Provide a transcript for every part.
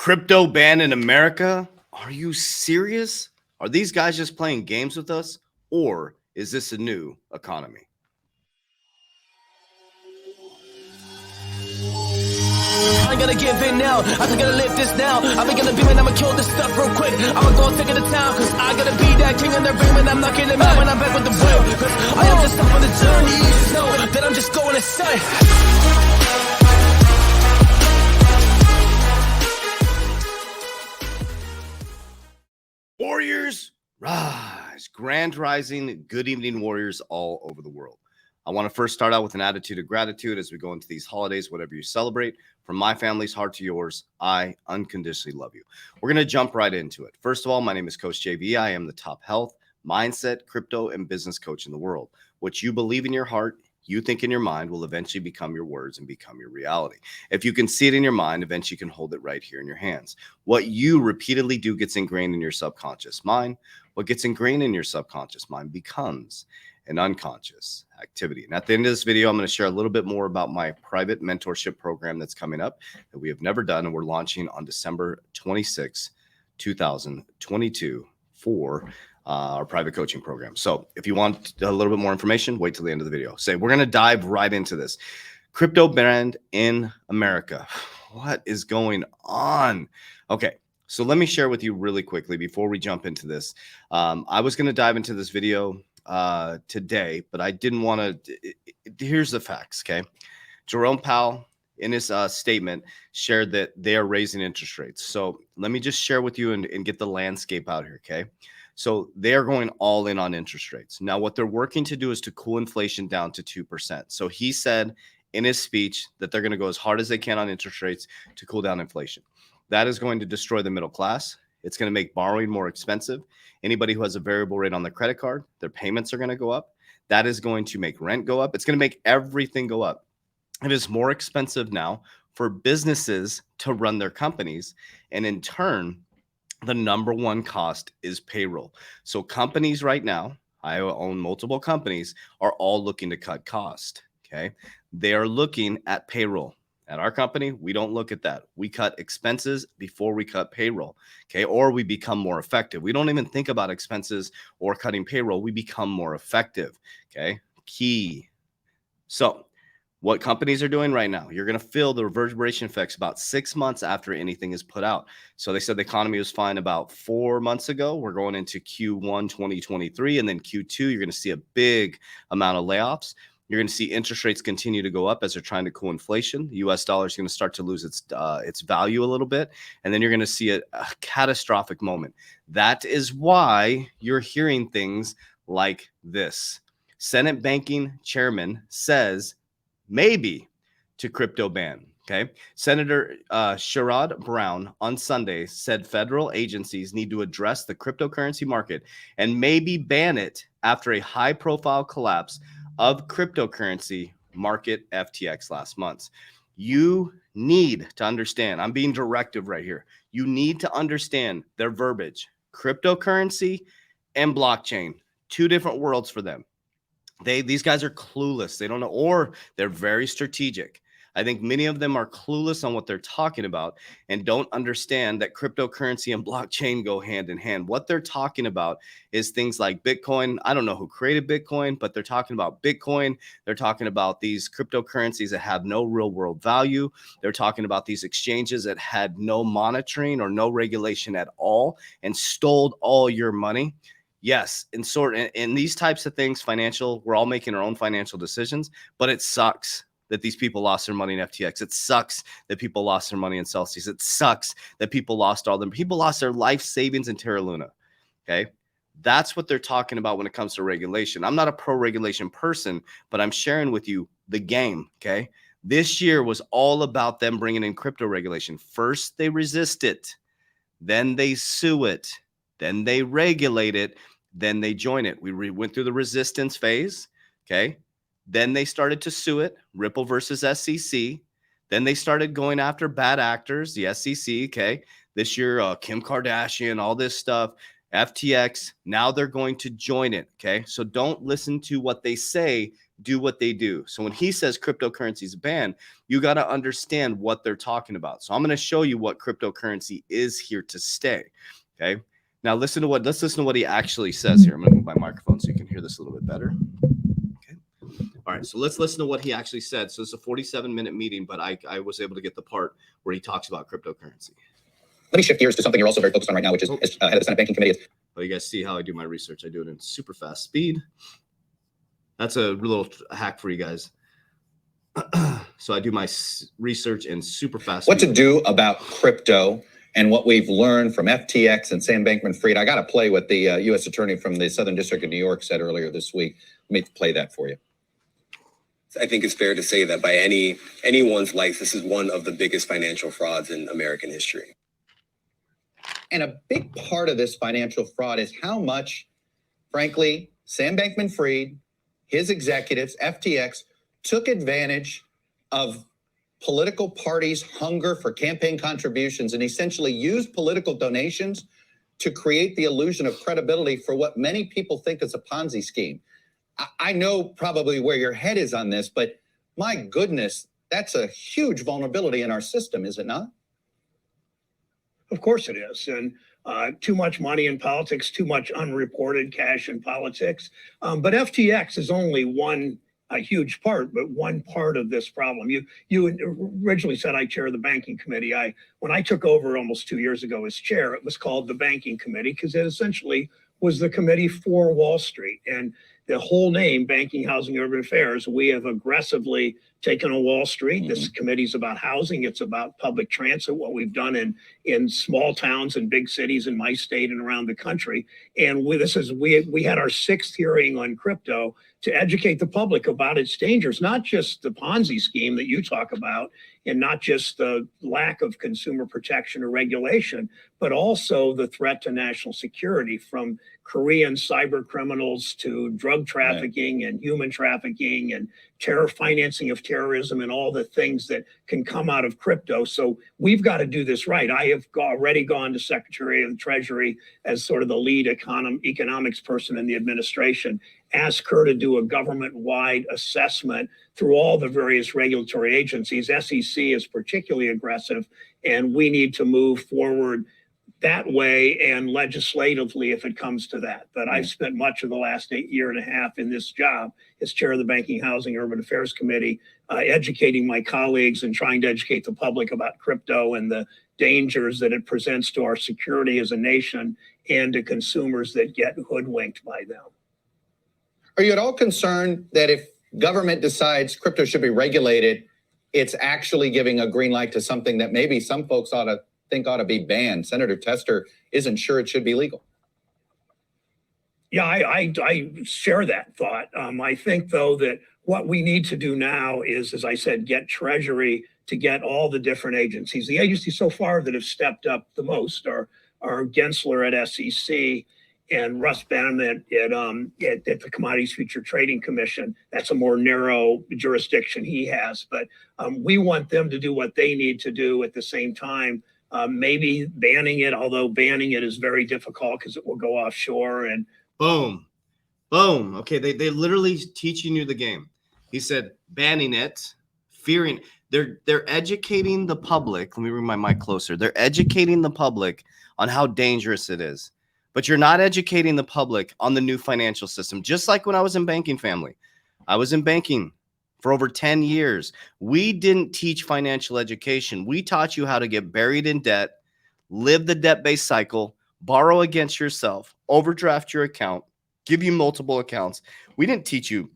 Crypto ban in America? Are you serious? Are these guys just playing games with us? Or is this a new economy? I ain't gonna give in now. I think gonna live this now. I be gonna be when I'ma kill this stuff real quick. I'ma go take it to town, cause I gotta be that king in the ring when I'm knocking them out when I'm back with the whip. Cause I am just up on the journey. Just know that I'm just going to say. Warriors, rise. Grand rising, good evening, warriors all over the world. I want to first start out with an attitude of gratitude as we go into these holidays, whatever you celebrate. From my family's heart to yours, I unconditionally love you. We're going to jump right into it. First of all, my name is Coach JV. I am the top health, mindset, crypto, and business coach in the world. What you believe in your heart, you think in your mind, will eventually become your words and become your reality. If you can see it in your mind, eventually you can hold it right here in your hands. What you repeatedly do gets ingrained in your subconscious mind. What gets ingrained in your subconscious mind becomes an unconscious activity. And at the end of this video, I'm going to share a little bit more about my private mentorship program that's coming up that we have never done. And we're launching on December 26, 2022 for our private coaching program. So if you want a little bit more information, wait till the end of the video. We're going to dive right into this. Crypto brand in America. What is going on? Okay. So let me share with you really quickly before we jump into this. I was going to dive into this video today, but I didn't want to. Here's the facts. Okay. Jerome Powell in his statement shared that they are raising interest rates. So let me just share with you and get the landscape out here. Okay. So they are going all in on interest rates. Now, what they're working to do is to cool inflation down to 2%. So he said in his speech that they're going to go as hard as they can on interest rates to cool down inflation. That is going to destroy the middle class. It's going to make borrowing more expensive. Anybody who has a variable rate on their credit card, their payments are going to go up. That is going to make rent go up. It's going to make everything go up. It is more expensive now for businesses to run their companies. And in turn, the number one cost is payroll. So companies right now, I own multiple companies, are all looking to cut cost. Okay. They are looking at payroll. At our company, we don't look at that. We cut expenses before we cut payroll, okay? Or we become more effective. We don't even think about expenses or cutting payroll. We become more effective, okay? Key. So what companies are doing right now, you're going to feel the reverberation effects about 6 months after anything is put out. So they said the economy was fine about 4 months ago. We're going into Q1 2023, and then Q2, you're going to see a big amount of layoffs. You're going to see interest rates continue to go up as they're trying to cool inflation. The U.S. dollar is going to start to lose its value a little bit. And then you're going to see a catastrophic moment. That is why you're hearing things like this. Senate banking chairman says maybe to crypto ban. Okay. Senator Sherrod Brown on Sunday said federal agencies need to address the cryptocurrency market and maybe ban it after a high-profile collapse of cryptocurrency market FTX last month. You need to understand, I'm being directive right here. You need to understand their verbiage. Cryptocurrency and blockchain, two different worlds for them. These guys are clueless. They don't know, or they're very strategic. I think many of them are clueless on what they're talking about and don't understand that cryptocurrency and blockchain go hand in hand. What they're talking about is things like Bitcoin. I don't know who created Bitcoin, but they're talking about Bitcoin. They're talking about these cryptocurrencies that have no real world value. They're talking about these exchanges that had no monitoring or no regulation at all and stole all your money. Yes, in these types of things, financial, we're all making our own financial decisions, but it sucks that these people lost their money in FTX. It sucks that people lost their money in Celsius. It sucks that people lost their life savings in Terra Luna. Okay. That's what they're talking about when it comes to regulation. I'm not a pro-regulation person, but I'm sharing with you the game. Okay. This year was all about them bringing in crypto regulation. First, they resist it. Then they sue it. Then they regulate it. Then they join it. We went through the resistance phase. Okay. Then they started to sue it, Ripple versus SEC. Then they started going after bad actors, the SEC, okay? This year, Kim Kardashian, all this stuff, FTX. Now they're going to join it, okay? So don't listen to what they say. do what they do. So when he says cryptocurrency is banned, you got to understand what they're talking about. So I'm going to show you what cryptocurrency is here to stay. Okay. Now let's listen to what he actually says here. I'm going to move my microphone so you can hear this a little bit better. Okay. All right. So let's listen to what he actually said. So it's a 47-minute meeting, but I was able to get the part where he talks about cryptocurrency. Let me shift gears to something you're also very focused on right now, which is head of the Senate Banking Committee. Well, you guys see how I do my research. I do it in super fast speed. That's a little hack for you guys. So I do my research in super fast. What to do about crypto and what we've learned from FTX and Sam Bankman-Fried. I got to play what the U.S. attorney from the Southern District of New York said earlier this week. Let me play that for you. I think it's fair to say that by anyone's life, this is one of the biggest financial frauds in American history. And a big part of this financial fraud is how much, frankly, Sam Bankman-Fried, his executives, FTX, took advantage of political parties' hunger for campaign contributions and essentially used political donations to create the illusion of credibility for what many people think is a Ponzi scheme. I know probably where your head is on this, but my goodness, that's a huge vulnerability in our system, is it not? Of course it is. And too much money in politics, too much unreported cash in politics. But FTX is only one huge part, but one part of this problem. You originally said I chair the banking committee. When I took over almost 2 years ago as chair, it was called the banking committee because it essentially was the committee for Wall Street. And the whole name, Banking, Housing, Urban Affairs, we have aggressively taken on Wall Street. Mm-hmm. This committee's about housing. It's about public transit, what we've done in small towns and big cities in my state and around the country. And we had our 6th hearing on crypto to educate the public about its dangers, not just the Ponzi scheme that you talk about, and not just the lack of consumer protection or regulation, but also the threat to national security, from Korean cyber criminals to drug trafficking and human trafficking and financing of terrorism and all the things that can come out of crypto. So we've got to do this right. I have already gone to Secretary of the Treasury as sort of the lead economics person in the administration, ask her to do a government-wide assessment through all the various regulatory agencies. SEC is particularly aggressive, and we need to move forward that way and legislatively if it comes to that. But I've spent much of the last year and a half in this job as chair of the Banking, Housing, Urban Affairs Committee, educating my colleagues and trying to educate the public about crypto and the dangers that it presents to our security as a nation and to consumers that get hoodwinked by them. Are you at all concerned that if government decides crypto should be regulated, it's actually giving a green light to something that maybe some folks ought to be banned? Senator Tester isn't sure it should be legal. Yeah, I share that thought. I think, though, that what we need to do now is, as I said, get Treasury to get all the different agencies. The agencies so far that have stepped up the most are Gensler at SEC and Russ Bannerman at the Commodities Future Trading Commission. That's a more narrow jurisdiction he has. But we want them to do what they need to do at the same time. Maybe banning it, although banning it is very difficult because it will go offshore. And boom. Okay, they literally teaching you the game. He said banning it, fearing. They're educating the public. Let me bring my mic closer. They're educating the public on how dangerous it is. But you're not educating the public on the new financial system. Just like when I was in banking, family. I was in banking for over 10 years. We didn't teach financial education. We taught you how to get buried in debt, live the debt-based cycle, borrow against yourself, overdraft your account, give you multiple accounts. We didn't teach you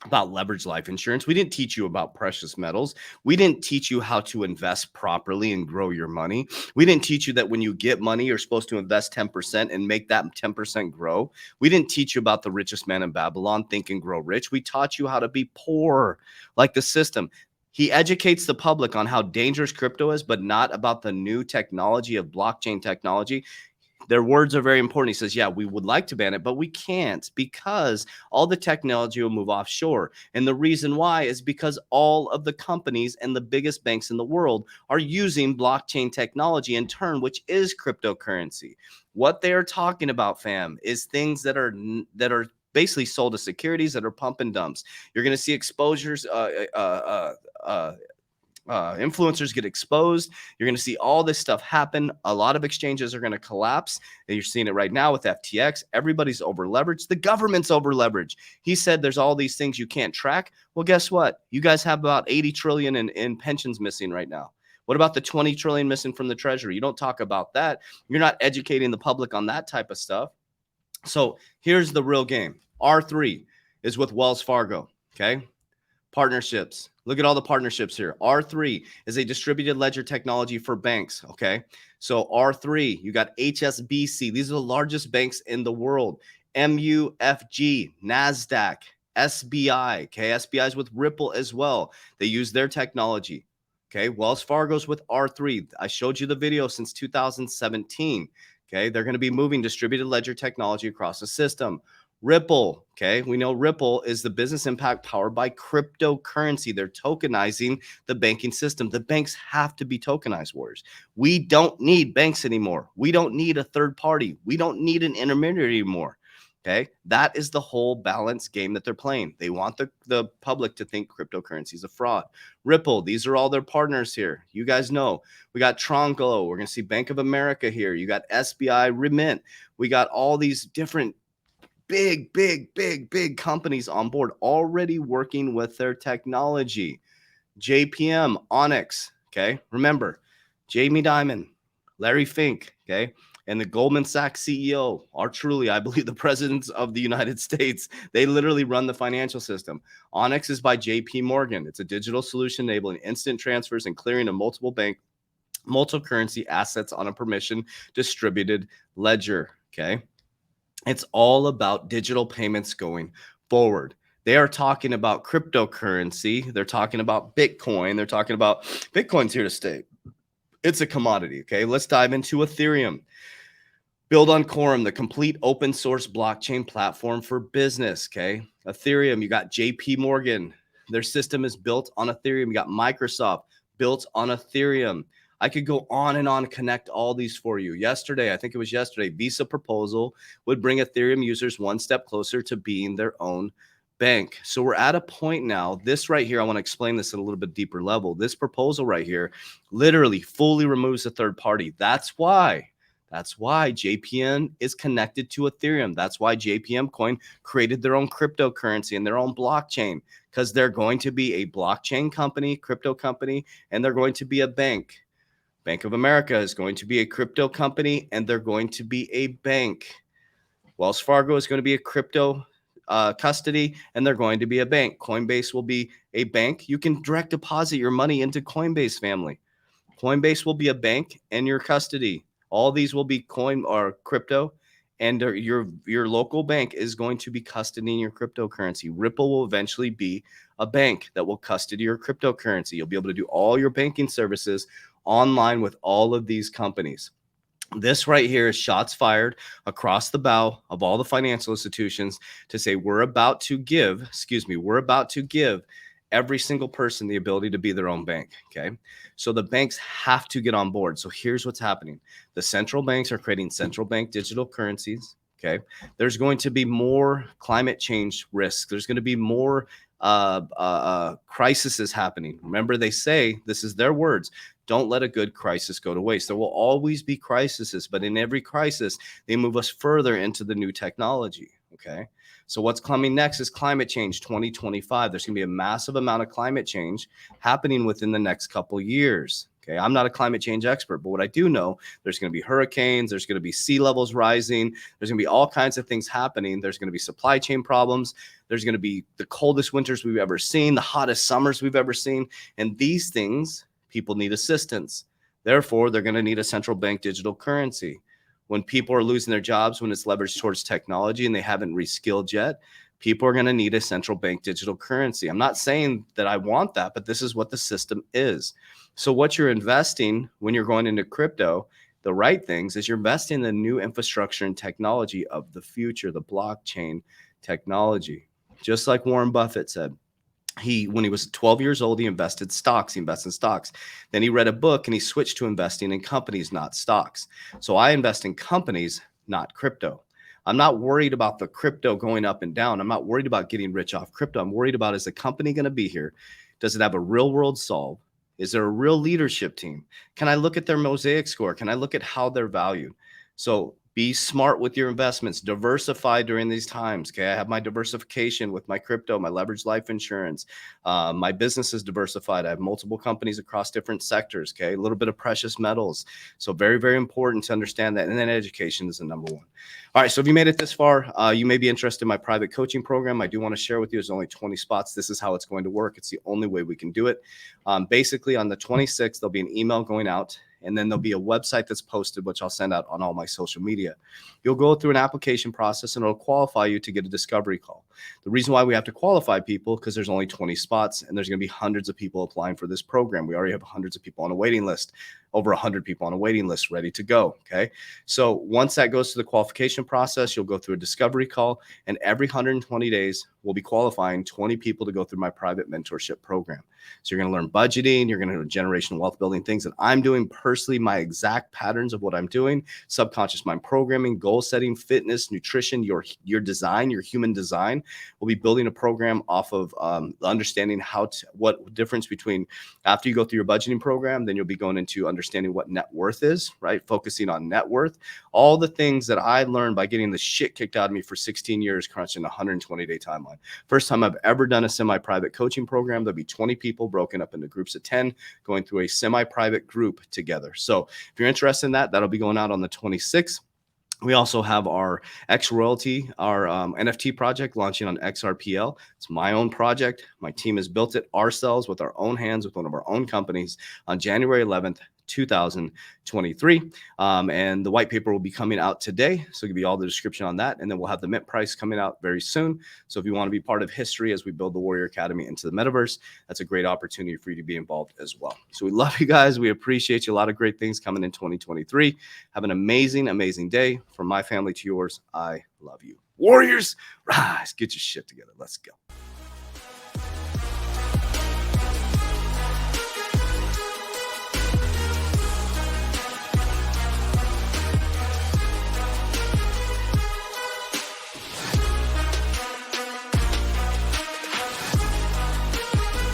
about leveraged life insurance. We didn't teach you about precious metals. We didn't teach you how to invest properly and grow your money. We didn't teach you that when you get money, you're supposed to invest 10% and make that 10% grow. We didn't teach you about the richest man in Babylon, Think and Grow Rich. We taught you how to be poor, like the system. He educates the public on how dangerous crypto is, but not about the new technology of blockchain technology. Their words are very important. He says, yeah, we would like to ban it, but we can't because all the technology will move offshore. And the reason why is because all of the companies and the biggest banks in the world are using blockchain technology in turn, which is cryptocurrency. What they are talking about, fam, is things that are basically sold as securities that are pump and dumps. You're going to see exposures, influencers get exposed. You're going to see all this stuff happen. A lot of exchanges are going to collapse. And you're seeing it right now with FTX. Everybody's over leveraged. The government's over leveraged. He said there's all these things you can't track. Well, guess what? You guys have about 80 trillion in pensions missing right now. What about the 20 trillion missing from the treasury? You don't talk about that. You're not educating the public on that type of stuff. So here's the real game. R3 is with Wells Fargo. Okay. Partnerships. Look at all the partnerships here. R3 is a distributed ledger technology for banks. Okay. So R3, you got HSBC. These are the largest banks in the world. MUFG, NASDAQ, SBI. Okay. SBI is with Ripple as well. They use their technology. Okay. Wells Fargo's with R3. I showed you the video since 2017. Okay. They're going to be moving distributed ledger technology across the system. Ripple, okay, we know Ripple is the business impact powered by cryptocurrency. They're tokenizing the banking system. The banks have to be tokenized, warriors. We don't need banks anymore. We don't need a third party. We don't need an intermediary anymore. Okay, that is the whole balance game that they're playing. They want the public to think cryptocurrency is a fraud. Ripple, these are all their partners here. You guys know. We got Tronco. We're going to see Bank of America here. You got SBI, Remit. We got all these different big companies on board already working with their technology. JPM, Onyx, okay? Remember, Jamie Dimon, Larry Fink, okay? And the Goldman Sachs CEO are truly, I believe, the presidents of the United States. They literally run the financial system. Onyx is by JP Morgan. It's a digital solution enabling instant transfers and clearing of multiple currency assets on a permission distributed ledger, okay? It's all about digital payments going forward. They are talking about cryptocurrency. They're talking about Bitcoin. They're talking about Bitcoin's here to stay. It's a commodity. Okay, let's dive into Ethereum. Build on Quorum, the complete open source blockchain platform for business. Okay, Ethereum, you got JP Morgan. Their system is built on Ethereum. You got Microsoft built on Ethereum. I could go on and on, connect all these for you. Yesterday, I think it was yesterday, Visa proposal would bring Ethereum users one step closer to being their own bank. So we're at a point now, this right here, I want to explain this at a little bit deeper level. This proposal right here literally fully removes the third party. That's why JPM is connected to Ethereum. That's why JPM Coin created their own cryptocurrency and their own blockchain, because they're going to be a blockchain company, crypto company, and they're going to be a bank. Bank of America is going to be a crypto company, and they're going to be a bank. Wells Fargo is going to be a crypto custody, and they're going to be a bank. Coinbase will be a bank. You can direct deposit your money into Coinbase, family. Coinbase will be a bank and your custody. All these will be coin or crypto, and your local bank is going to be custodying your cryptocurrency. Ripple will eventually be a bank that will custody your cryptocurrency. You'll be able to do all your banking services online with all of these companies. This right here is shots fired across the bow of all the financial institutions to say we're about to give every single person the ability to be their own bank. Okay. So the banks have to get on board. So here's what's happening. The central banks are creating central bank digital currencies. Okay. There's going to be more climate change risks. There's going to be more crises happening. Remember, they say, this is their words, don't let a good crisis go to waste. There will always be crises, but in every crisis, they move us further into the new technology. Okay. So what's coming next is climate change 2025. There's going to be a massive amount of climate change happening within the next couple of years. Okay. I'm not a climate change expert, but what I do know, there's going to be hurricanes. There's going to be sea levels rising. There's going to be all kinds of things happening. There's going to be supply chain problems. There's going to be the coldest winters we've ever seen, the hottest summers we've ever seen. And these things, people need assistance. Therefore, they're going to need a central bank digital currency. When people are losing their jobs, when it's leveraged towards technology and they haven't reskilled yet, people are going to need a central bank digital currency. I'm not saying that I want that, but this is what the system is. So what you're investing when you're going into crypto, the right things, is you're investing in the new infrastructure and technology of the future, the blockchain technology. Just like Warren Buffett said, when he was 12 years old, he invested stocks. He invested in stocks. Then he read a book and he switched to investing in companies, not stocks. So I invest in companies, not crypto. I'm not worried about the crypto going up and down. I'm not worried about getting rich off crypto. I'm worried about, is the company going to be here? Does it have a real world solve? Is there a real leadership team? Can I look at their Mosaic score? Can I look at how they're valued? So be smart with your investments, diversify during these times. Okay. I have my diversification with my crypto, my leveraged life insurance. My business is diversified. I have multiple companies across different sectors. Okay. A little bit of precious metals. So very, very important to understand that. And then education is the number one. All right. So if you made it this far, you may be interested in my private coaching program. I do want to share with you, there's only 20 spots. This is how it's going to work. It's the only way we can do it. Basically on the 26th, there'll be an email going out, and then there'll be a website that's posted, which I'll send out on all my social media. You'll go through an application process and it'll qualify you to get a discovery call. The reason why we have to qualify people, because there's only 20 spots and there's going to be hundreds of people applying for this program. We already have hundreds of people on a waiting list, over 100 people on a waiting list ready to go. Okay. So once that goes to the qualification process, you'll go through a discovery call, and every 120 days, we'll be qualifying 20 people to go through my private mentorship program. So you're going to learn budgeting. You're going to learn generational wealth building, things that I'm doing personally, my exact patterns of what I'm doing, subconscious mind programming, goal setting, fitness, nutrition, your design, your human design. We'll be building a program off of understanding what difference between, after you go through your budgeting program, then you'll be going into understanding what net worth is, right? Focusing on net worth, all the things that I learned by getting the shit kicked out of me for 16 years, crunching a 120-day timeline. First time I've ever done a semi-private coaching program. There'll be 20 people broken up into groups of 10 going through a semi-private group together. So if you're interested in that, that'll be going out on the 26th. We also have our X Royalty, our NFT project launching on XRPL. It's my own project. My team has built it ourselves with our own hands, with one of our own companies on January 11th, 2023. And the white paper will be coming out today. So I'll give you all the description on that. And then we'll have the mint price coming out very soon. So if you want to be part of history as we build the Warrior Academy into the metaverse, that's a great opportunity for you to be involved as well. So we love you guys. We appreciate you. A lot of great things coming in 2023. Have an amazing, amazing day. From my family to yours, I love you. Warriors, rise, get your shit together. Let's go.